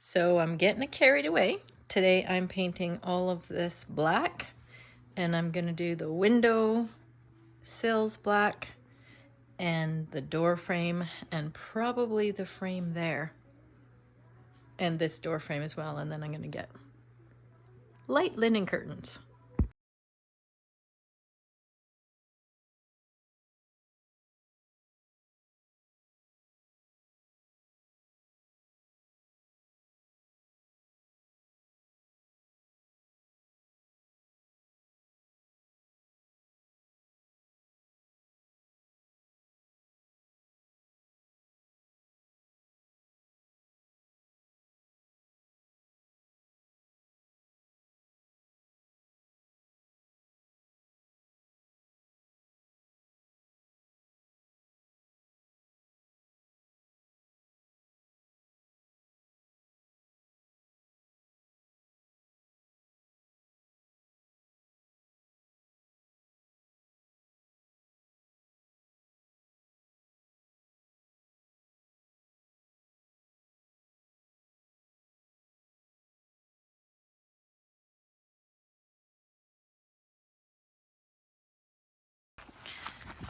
So I'm getting carried away. Today I'm painting all of this black, and I'm gonna do the window sills black and the door frame and probably the frame there and this door frame as well, and then I'm gonna get light linen curtains.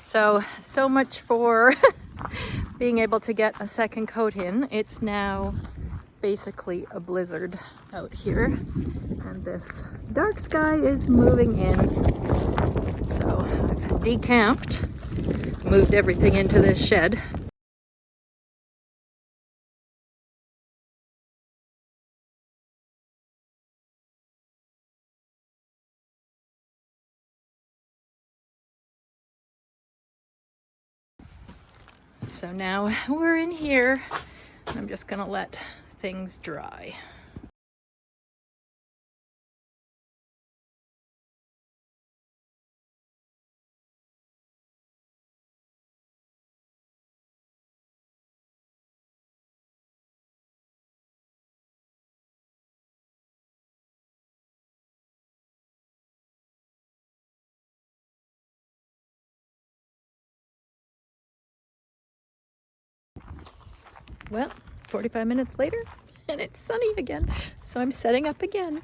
So much for being able to get a second coat in. It's now basically a blizzard out here, and this dark sky is moving in. So I've decamped, moved everything into this shed. So now we're in here. I'm just gonna let things dry. Well, 45 minutes later, and it's sunny again, so I'm setting up again.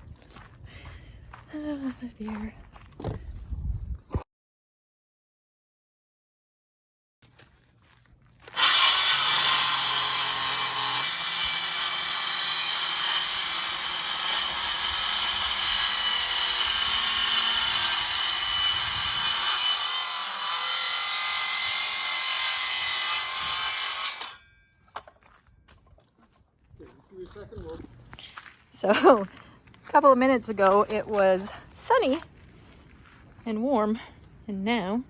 Oh dear. So a couple of minutes ago it was sunny and warm, and now,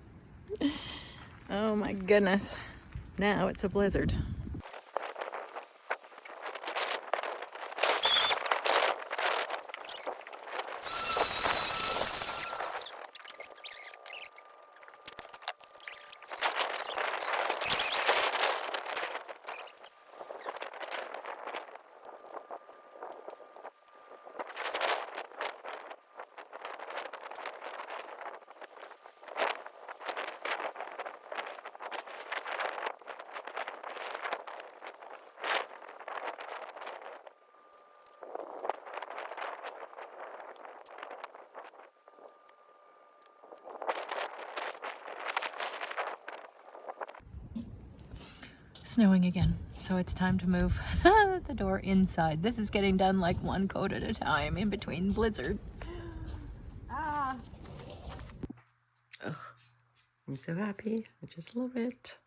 oh my goodness, now it's a blizzard. Snowing again, so it's time to move the door inside. This is getting done like one coat at a time in between blizzard. Ah. Oh, I'm so happy. I just love it.